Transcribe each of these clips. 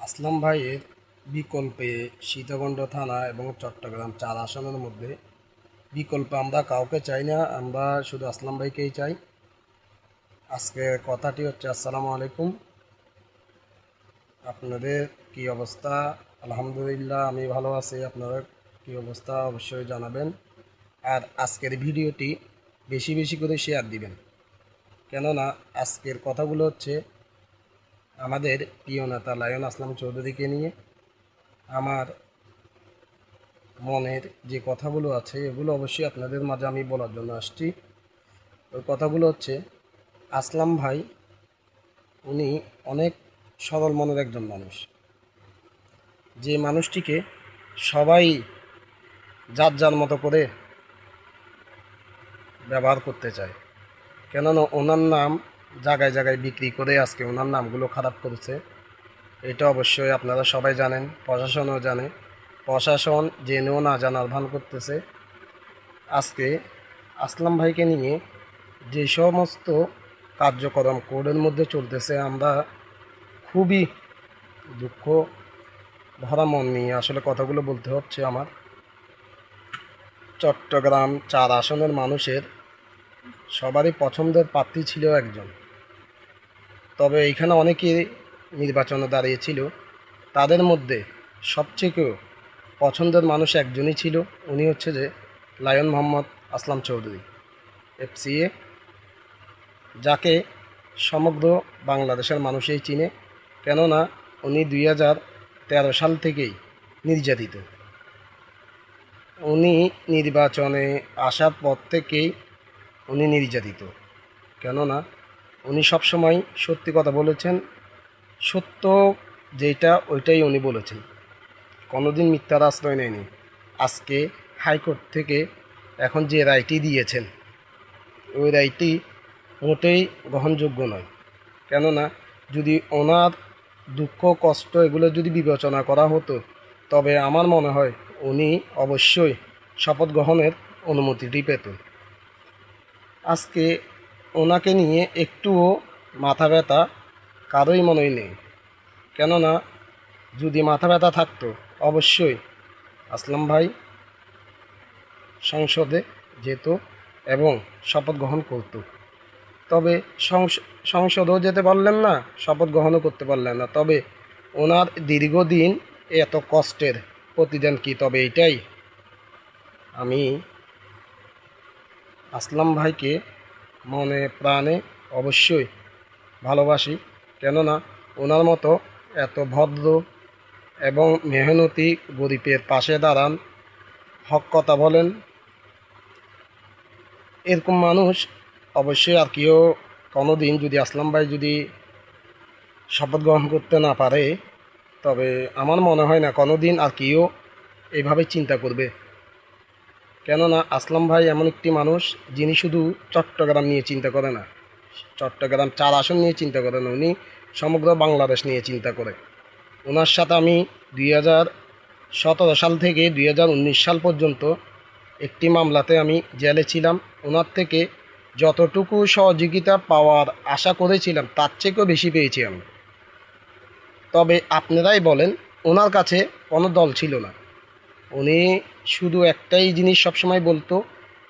আসলাম ভাইয়ের বিকল্পে সীতাকুণ্ড থানা এবং চট্টগ্রাম ৪ আসনের মধ্যে বিকল্পে আমরা কাউকে চাই না, আমরা শুধু আসলাম ভাইকেই চাই। আজকে কথাটি হচ্ছে, আসসালামু আলাইকুম। আপনাদের কি অবস্থা? আলহামদুলিল্লাহ, আমি ভালো আছি। আপনাদের কি অবস্থা অবশ্যই জানাবেন। আর আজকের ভিডিওটি বেশি বেশি করে শেয়ার দিবেন, কেননা আজকের কথাগুলো হচ্ছে আমাদের প্রিয় নেতা লায়ন আসলাম চৌধুরীকে নিয়ে। আমার মনের যে কথাগুলো আছে এগুলো অবশ্যই আপনাদের মাঝে আমি বলার জন্য আসছি। ওই কথাগুলো হচ্ছে, আসলাম ভাই উনি অনেক সরল মনের একজন মানুষ, যে মানুষটিকে সবাই যার যার মতো করে ব্যবহার করতে চায়। কেননা ওনার নাম জায়গায় জায়গায় বিক্রি করে আজকে ওনার নামগুলো খারাপ করেছে। এটা অবশ্যই আপনারা সবাই জানেন, প্রশাসনও জানে। প্রশাসন জেনেও না জানার ভান করতেছে। আজকে আসলাম ভাইকে নিয়ে যে সমস্ত কার্যক্রম কোর্টের মধ্যে চলতেছে, আমরা খুবই দুঃখ ভরা মন নিয়ে আসলে কথাগুলো বলতে হচ্ছে আমার। চট্টগ্রাম ৪ আসনের মানুষের সবারই পছন্দের প্রার্থী ছিল একজন, তবে এইখানে অনেকে নির্বাচনে দাঁড়িয়েছিল। তাদের মধ্যে সবচেয়ে পছন্দের মানুষ একজনই ছিল, উনি হচ্ছে যে লায়ন মোহাম্মদ আসলাম চৌধুরী এফসিএ, যাকে সমগ্র বাংলাদেশের মানুষই চিনে। কেননা উনি 2013 সাল থেকেই নির্যাতিত। উনি নির্বাচনে আসার পর থেকেই উনি নির্যাতিত। কেননা উনি সবসময় সত্যি কথা বলেছেন, সত্য যেটা ওইটাই উনি বলেছেন, কোনোদিন মিথ্যার আশ্রয় নেয়নি। আজকে হাইকোর্ট থেকে এখন যে রায়টি দিয়েছেন, ওই রায়টি মোটেই গ্রহণযোগ্য নয়। কেননা যদি ওনার দুঃখ কষ্ট এগুলো যদি বিবেচনা করা হতো, তবে আমার মনে হয় উনি অবশ্যই শপথ গ্রহণের অনুমতিটি পেতেন। আজকে ওনাকে নিয়ে একটুও মাথা ব্যথা কারোই মনেই নেই। কেননা যদি মাথা ব্যথা থাকতো, অবশ্যই আসলাম ভাই সংসদে যেত এবং শপথ গ্রহণ করত। তবে সংসদও যেতে পারলেন না, শপথ গ্রহণও করতে পারলেন না। তবে ওনার দীর্ঘদিন এত কষ্টের প্রতিদান কি? তবে এইটাই, আমি আসলাম ভাইকে মনে প্রাণে অবশ্যই ভালোবাসি। কেননা ওনার মতো এত ভদ্র এবং মেহনতি গরিবের পাশে দাঁড়ান, হক কথা বলেন, এরকম মানুষ অবশ্যই আর কেউ কোনো দিন, যদি আসলাম ভাই যদি শপথ গ্রহণ করতে না পারে, তবে আমার মনে হয় না কোনো দিন আর কেউ এইভাবে চিন্তা করবে। কেননা আসলাম ভাই এমন একটি মানুষ, যিনি শুধু চট্টগ্রাম নিয়ে চিন্তা করে না, চট্টগ্রাম ৪ আসন নিয়ে চিন্তা করে না, উনি সমগ্র বাংলাদেশ নিয়ে চিন্তা করে। ওনার সাথে আমি 2017 সাল থেকে 2019 সাল পর্যন্ত একটি মামলাতে আমি জেলে ছিলাম। ওনার থেকে যতটুকু সহযোগিতা পাওয়ার আশা করেছিলাম, তার থেকেও বেশি পেয়েছি আমি। তবে আপনারাই বলেন, ওনার কাছে কোনো দল ছিল না। উনি শুধু একটাই জিনিস সবসময় বলতো,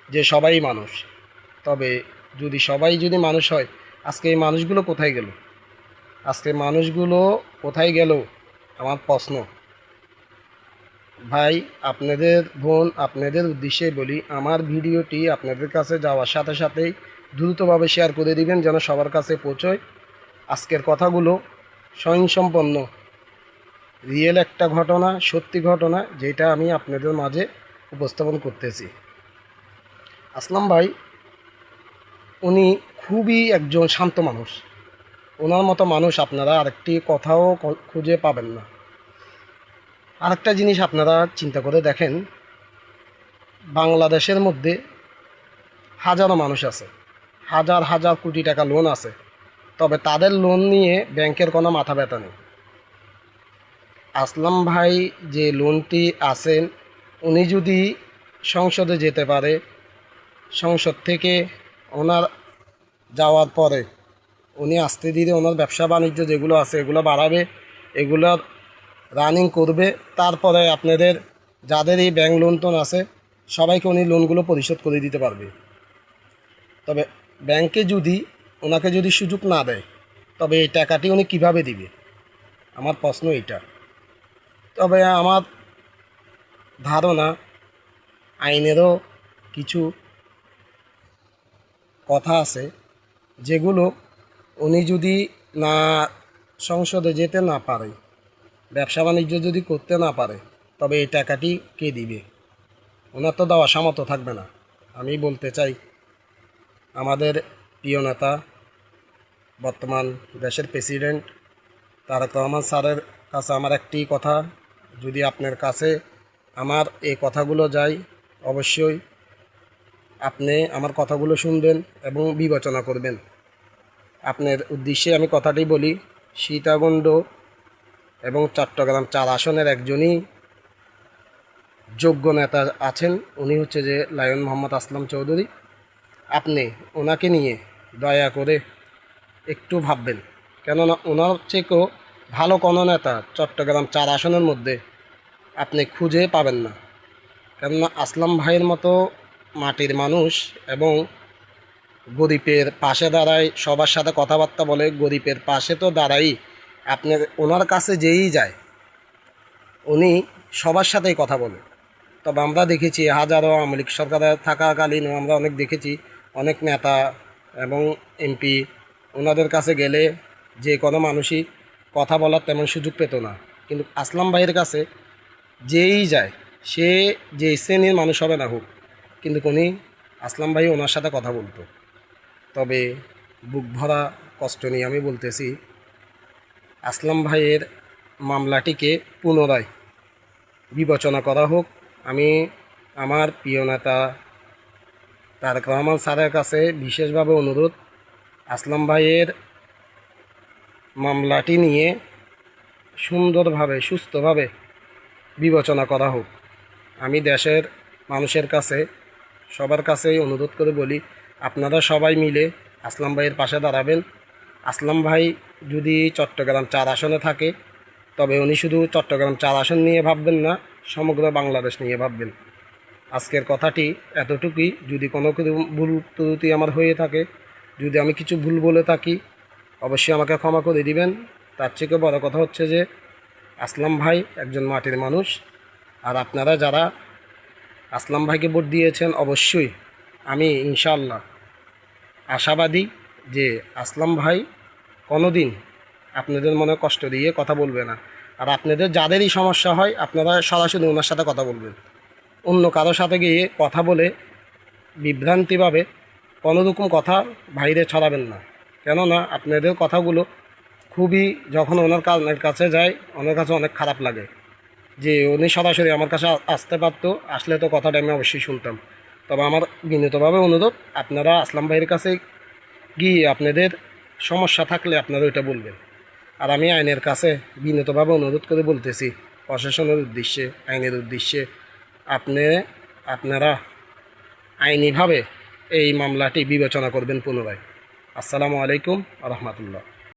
যে সবাই মানুষ। তবে সবাই যদি মানুষ হয়, আজকে এই মানুষগুলো কোথায় গেল? আজকে মানুষগুলো কোথায় গেল আমার প্রশ্ন। ভাই, আপনাদের বোন, আপনাদের উদ্দেশ্যে বলি, আমার ভিডিওটি আপনাদের কাছে যাওয়ার সাথে সাথেই দ্রুতভাবে শেয়ার করে দিবেন, যেন সবার কাছে পৌঁছয়। আজকের কথাগুলো স্বয়ংসম্পন্ন রিয়েল একটা ঘটনা, সত্যি ঘটনা, যেটা আমি আপনাদের মাঝে উপস্থাপন করতেছি। আসলাম ভাই উনি খুবই একজন শান্ত মানুষ। ওনার মতো মানুষ আপনারা আরেকটি কথাও খুঁজে পাবেন না। আরেকটা জিনিস আপনারা চিন্তা করে দেখেন, বাংলাদেশের মধ্যে হাজারো মানুষ আছে, হাজার হাজার কোটি টাকা লোন আছে, তবে তাদের লোন নিয়ে ব্যাংকের কোনো মাথা ব্যথা নেই। আসলাম ভাই যে লোনটি আছেন, উনি যদি সংসদে যেতে পারে, সংসদ থেকে ওনার যাওয়ার পরে উনি আস্তে ধীরে ওনার ব্যবসা বাণিজ্য যেগুলো আছে এগুলো বাড়াবে, এগুলোর রানিং করবে, তারপরে আপনাদের যাদের এই ব্যাংক লোন টোন আছে সবাইকে উনি লোনগুলো পরিশোধ করে দিতে পারবে। তবে ব্যাংকে যদি ওনাকে যদি সুযোগ না দেয় তবে এই টাকাটি উনি কীভাবে দিবে, আমার প্রশ্ন এইটা। তবে আমার ধারণা আইনেরও কিছু কথা আছে যেগুলো উনি যদি না সংসদে যেতে না পারে, ব্যবসা বাণিজ্য যদি করতে না পারে, তবে এই টাকাটি কে দিবে? ওনার তো দেওয়া সামর্থ্য থাকবে না। আমি বলতে চাই আমাদের প্রিয় নেতা, বর্তমান দেশের প্রেসিডেন্ট তারেক রহমান স্যারের কাছে আমার একটি কথা, যদি আপনার কাছে আমার এই কথাগুলো যায়, অবশ্যই আপনি আমার কথাগুলো শুনবেন এবং বিবেচনা করবেন। আপনার উদ্দেশ্যে আমি কথাটি বলি, সীতাকুণ্ড এবং চট্টগ্রাম 4 আসনের একজনই যোগ্য নেতা আছেন, উনি হচ্ছে যে লায়ন মোহাম্মদ আসলাম চৌধুরী। আপনি ওনাকে নিয়ে দয়া করে একটু ভাববেন, কেননা ওনার থেকেও ভালো কোনো নেতা চট্টগ্রাম 4 আসনের মধ্যে আপনি খুঁজে পাবেন না। কেননা আসলাম ভাইয়ের মতো মাটির মানুষ এবং গরিবের পাশে দাঁড়ায়, সবার সাথে কথাবার্তা বলে, গরিবের পাশে তো দাঁড়াই। আপনার ওনার কাছে যেই যায় উনি সবার সাথেই কথা বলে। তবে আমরা দেখেছি হাজারো আওয়ামী লীগ সরকারে থাকাকালীনও আমরা অনেক দেখেছি অনেক নেতা এবং এমপি ওনাদের কাছে গেলে যে কোনো মানুষই কথা বলার তেমন সুযোগ পেত না। কিন্তু আসলাম ভাইয়ের কাছে যেই যায়, সে যে শ্রেণীর মানুষ হবে না হোক, কিন্তু উনি আসলাম ভাই ওনার সাথে কথা বলতো। তবে বুক ভরা কষ্ট নিয়ে আমি বলতেছি, আসলাম ভাইয়ের মামলাটিকে পুনরায় বিবেচনা করা হোক। আমি আমার প্রিয় নেতা তারেক রহমান স্যারের কাছে বিশেষভাবে অনুরোধ, আসলাম ভাইয়ের মামলাটি নিয়ে সুন্দরভাবে সুস্থভাবে বিবেচনা করা হোক। আমি দেশের মানুষের কাছে সবার কাছেই অনুরোধ করে বলি, আপনারা সবাই মিলে আসলাম ভাইয়ের পাশে দাঁড়াবেন। আসলাম ভাই যদি চট্টগ্রাম 4 আসনে থাকে, তবে উনি শুধু চট্টগ্রাম 4 আসন নিয়ে ভাববেন না, সমগ্র বাংলাদেশ নিয়ে ভাববেন। আজকের কথাটি এতটুকুই। যদি কোনো কিছু ভুল ত্রুটি আমার হয়ে থাকে, যদি আমি কিছু ভুল বলে থাকি, অবশ্যই আমাকে ক্ষমা করে দিবেন। তার থেকে বড় কথা হচ্ছে যে আসলাম ভাই একজন মাটির মানুষ, আর আপনারা যারা আসলাম ভাইকে ভোট দিয়েছেন, অবশ্যই আমি ইনশাআল্লাহ আশাবাদী যে আসলাম ভাই কোনো দিন আপনাদের মনে কষ্ট দিয়ে কথা বলবে না। আর আপনাদের যাদেরই সমস্যা হয় আপনারা সরাসরি ওনার সাথে কথা বলবেন। অন্য কারোর সাথে গিয়ে কথা বলে বিভ্রান্তিভাবে কোনো রকম কথা বাইরে ছড়াবেন না। কেননা আপনাদের কথাগুলো খুবই, যখন ওনার কাছে যায় ওনার কাছে অনেক খারাপ লাগে যে উনি সরাসরি আমার কাছে আসতে পারতো, আসলে তো কথাটা আমি অবশ্যই শুনতাম। তবে আমার বিনীতভাবে অনুরোধ, আপনারা আসলাম ভাইয়ের কাছে গিয়ে আপনাদের সমস্যা থাকলে আপনারা ওইটা বলবেন। আর আমি আইনের কাছে বিনীতভাবে অনুরোধ করে বলতেছি, প্রশাসনের উদ্দেশ্যে, আইনের উদ্দেশ্যে, আপনারা আইনিভাবে এই মামলাটি বিবেচনা করবেন পুনরায়। আসসালামু আলাইকুম রহমতুল্লাহ।